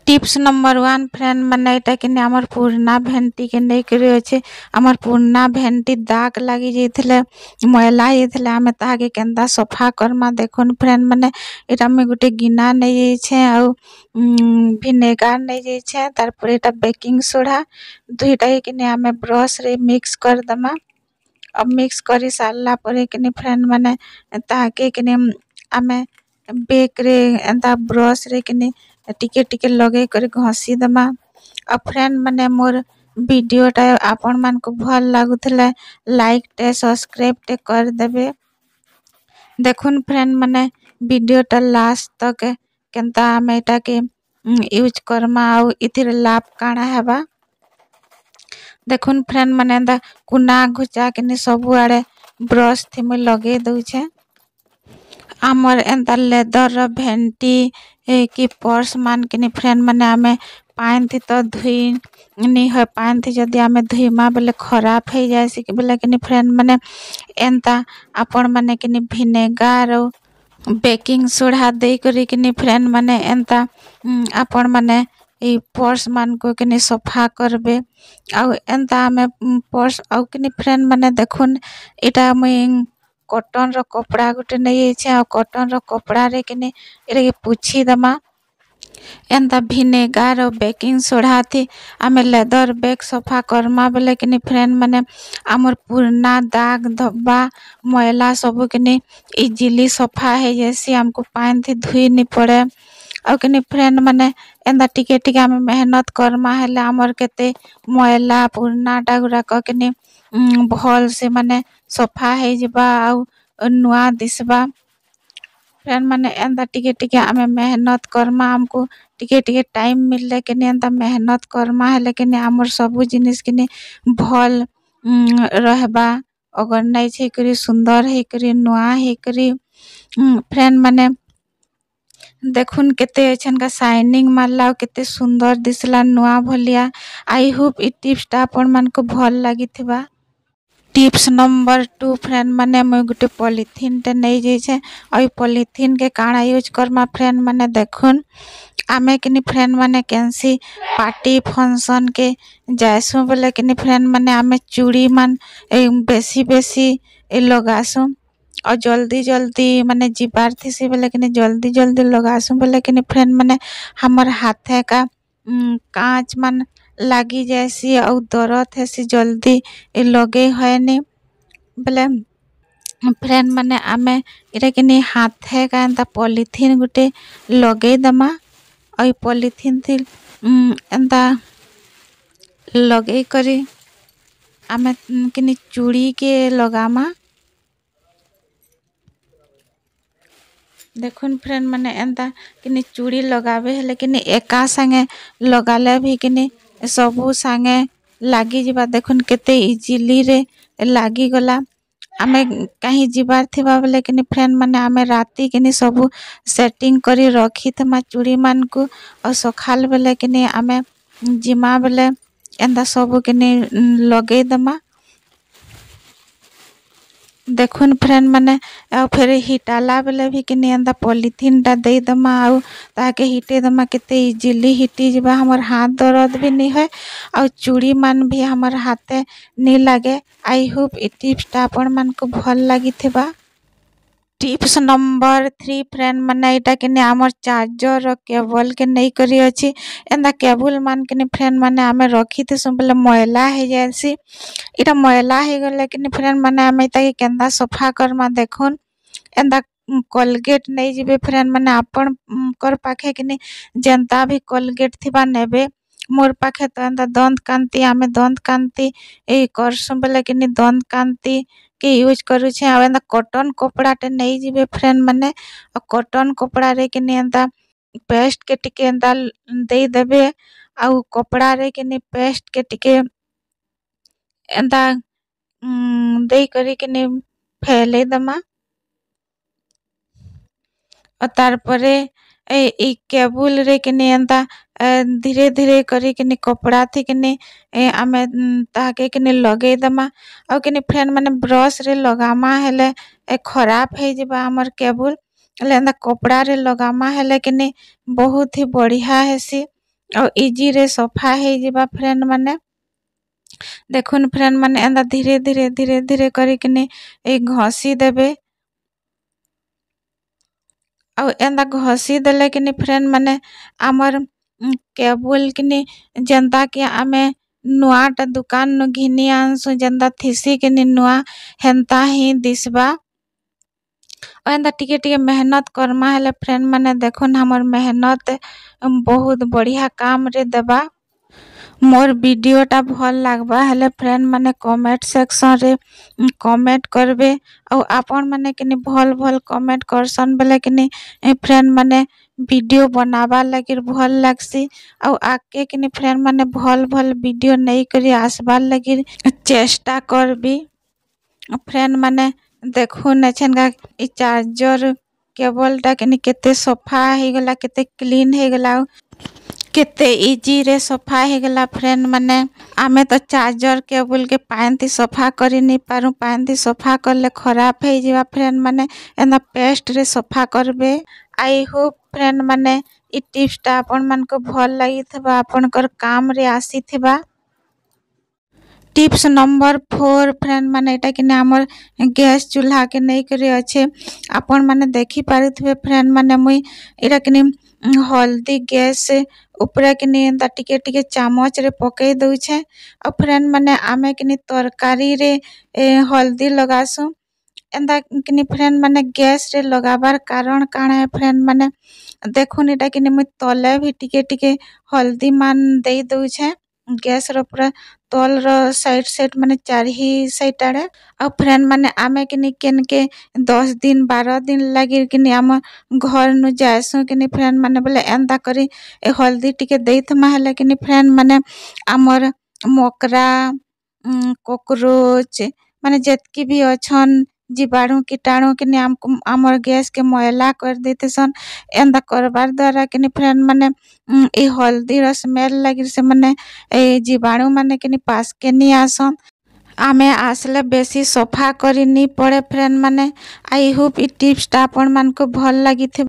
Tips number 1 friend माने एटा कि हमर पुरना भेंटी के नै करे अछि। हमर पुरना भेंटी दाग लागि जेथिले मैला जेथिले हमें ताके केंदा सफा करमा। देखुन फ्रेंड माने एटा में गुटे गिना नै छै आ विनेगार नै छै तार पर एटा बेकिंग सोडा दुईटा कि हमें ब्रश रे मिक्स कर दमा। अब मिक्स करी सारला परे कि फ्रेंड माने ताके कि हमें बेक रे एंता ब्रश रे कि टिके टिके लगे कर घसी दमा। अब फ्रेंड माने मोर वीडियो टा आपण मान को भल लागुथले लाइक टे सब्सक्राइब टे कर देबे। देखुन फ्रेंड माने वीडियो टा लास्ट तक केंता हमें एटा के यूज करमा आ इथिर लाभ काना हेबा। देखुन फ्रेंड माने एंता कुना घुचा के सबु आड़े ब्रश थी मैं लगे दउ छे। आमर एंता लेदर भेंटी कि पर्स मान के फ्रेंड माने हमें पानी थी तो धुई नहीं है। पानी थी जदि हमें धुईमा बेले खराब हो जाए बेले कि फ्रेंड माने एंता आपण माने कि विनेगार बेकिंग सोडा दे करी कि फ्रेंड माने एंता आपण माने ई पर्स मान को कि सफा करबे। आ एंता हमें पर्स आ कि फ्रेंड माने देखुन इटा मुई कॉटन रो कपड़ा गुटे नहीं छै आ कॉटन रो कपड़ा रे कि एरे पुछी दमा। एंता विनेगार और बेकिंग सोडा थी आमे लेदर बैग सफा करमा बेले कि फ्रेंड माने आमर पुरना दाग धब्बा मैला सब कि इजिली सफा है जैसे हमको पानी थी धुई नहीं पड़े। और कि फ्रेंड माने एंता टिके टिके आमे मेहनत करमा हेले आमर केते मैला पुरना डागुरा कि भल से माने सफा है जबा आ नुआ दिसबा। फ्रेंड माने एंता टिके टिके आमे मेहनत करमा हमको टिके टिके टाइम मिलले कि एंता मेहनत करमा हेले कि आमर सबु जिनिस कि भल रहबा। अगर नहीं छै करी सुंदर है करी नुआ है करी फ्रेंड माने देखुन केते छन का शाइनिंग मारला केते सुंदर दिसला नुआ भलिया। आई होप ई टिप्स टा आपण मान को भल लागि थिबा। टिप्स नंबर 2 फ्रेंड माने मैं गुटे पॉलिथीन टे नहीं जे छे और पॉलिथीन के काना यूज करमा फ्रेंड माने देखुन आमे कि फ्रेंड माने कैंसी पार्टी फंक्शन के जायसु बोले कि फ्रेंड माने आमे चूड़ी मान बेसी बेसी लगासु और जल्दी जल्दी माने जीवार थी बोले कि जल्दी जल्दी लगासु बोले कि फ्रेंड माने हमर हाथे का कांच मान लागी जैसी और दर्द है जल्दी लगे है नहीं बोले फ्रेंड माने आमे इरा कि हाथे का एंता पॉलिथीन गुटे लगे दमा। और पॉलिथीन थी एंता लगे करी आमे कि चूड़ी के लगामा। देखुन फ्रेंड माने एंता कि चूड़ी लगावे है लेकिन एका संगे लगाले भी कि सबू संगे लागी जीवा। देखुन केते इजिली रे लागी गला आमे कहीं जीवार थिबा बोले कि फ्रेंड माने आमे राती कि सबू सेटिंग करी रखी थमा चूड़ी मान को और सखाल बेले कि आमे जिमा बेले एंता सबू कि लगे दमा। देखुन फ्रेंड माने फिर हिटाला बेले भी कि एंता पॉलिथीन टा दे दमा आ ताके हिटे दमा केते इजिली हिटी जीवा। हमर हाथ दर्द भी नहीं है और चूड़ी मान भी हमर हाथे नहीं लागे। आई होप ई टिप्स टा आपण मान को भल लागि थिबा। टिप्स नंबर 3 फ्रेंड माने एटा कि हमर चार्जर और केबल के नहीं करी अछि। एंता केबल मान कि फ्रेंड माने आमे रखी थे बोले मैला है जैसी इटा मैला है गले कि फ्रेंड माने आमे ताके केंदा सफा करमा। देखुन एंता कोलगेट नहीं जीबे फ्रेंड माने आपण कर पाखे कि जनता भी कोलगेट थिबा नेबे। मोर पाखे तो एंता दंत कांति आमे दंत कांति ए करसु बोले कि दंत कांति के यूज करू छे। आ एंता कॉटन कपड़ा टे नहीं जीबे फ्रेंड माने कॉटन कपड़ा रे कि एंता पेस्ट के टिके एंता दे देबे आ कपड़ा रे कि पेस्ट के टिके एंता दे करी कि फैले दमा। और तार परे ई केबल रे कि एंता धीरे धीरे करी कि कपड़ा थी कि आमे ताके कि लगे दमा। और कि फ्रेंड माने ब्रश रे लगामा हेले खराब है जबा हमर केबल एंता कपड़ा रे लगामा हेले कि बहुत ही बढ़िया हेसी। और इजी रे सफा हे जिबा फ्रेंड माने देखुन फ्रेंड माने एंदा धीरे धीरे धीरे धीरे करिकने ए घसी देबे ଆଉ ଏନ୍ତା ଘଷି ଦେଲେ କିନି ଫ୍ରେଣ୍ଡ ମାନେ ଆମର କେବୁଲ କିନି ଯେନ୍ତା କି ଆମେ ନୂଆଟା ଦୁକାନରୁ ଘିନି ଆନସୁ ଯେନ୍ତା ଥିସି କିନି ନୂଆ ହେନ୍ତା ହିଁ ଦିଶବା ଆଉ ଏନ୍ତା ଟିକେ ଟିକେ मेहनत କର୍ମା ହେଲେ ଫ୍ରେଣ୍ଡ ମାନେ ଦେଖୁନ୍ हमर मेहनत ବହୁତ ବଢିଆ କାମରେ ଦେବା मोर वीडियोटा भल लागबा हेले फ्रेंड माने कमेंट सेक्शन रे कमेंट करबे और आपन माने किनी भल भल कमेंट करसन बेले किनी फ्रेंड माने वीडियो बनावा लगी भल लागसी और आके किनी फ्रेंड माने भल भल वीडियो नहीं करी आसबार लगी चेष्टा करबी फ्रेंड माने देखु नछनगा इ चार्जर केबलटा किनी केते सफा हे गला केते क्लीन हे गला केते इजी रे सफा हे गला फ्रेंड माने आमे तो चार्जर केबल के पानी सफा करी नहीं पारू पानी सफा करले खराब हे जिवा फ्रेंड माने एना पेस्ट रे सफा करबे आई होप फ्रेंड माने इ टिप्सटा आपन मन को भल लगी थबा आपन कर काम रे आसी थबा टिप्स नंबर 4 फ्रेंड माने एटा कि हमर गैस चूल्हा के नहीं करे अच्छे आपन माने देखि पारुथबे फ्रेंड माने मुई एटा कि हल्दी गैस ऊपर कि एंता टिके टिके चामच रे पकई दउछे और फ्रेंड माने आमे कि तरकारी रे हल्दी लगासु एंता कि फ्रेंड माने गैस रे लगाबार कारण काण है फ्रेंड माने देखुन एटा कि मुई तले भी टिके टिके हल्दी मान दे दउछे गैस रो पूरा तल रो साइड साइड माने चारही साइड आड़े और फ्रेंड माने आमे कि केन के 10 दिन 12 दिन लगी कि आम घर नु जासु कि फ्रेंड माने बोले एंता करी ए हल्दी टिके देथमा हेले कि फ्रेंड माने आमर मकरा कोकरोच माने जेतकी भी अछन जीवाणु कीटाणु कि आमर गैस के मैला कर देतेसन एंता करबार द्वारा कि फ्रेंड माने ए हल्दी रो स्मेल लगी से माने ए जीवाणु माने कि पास के नहीं आसन आमे आसले बेसी सफा करी नहीं पड़े फ्रेंड माने आई होप इ टिप्सटा आपन मन को भल लगी थे।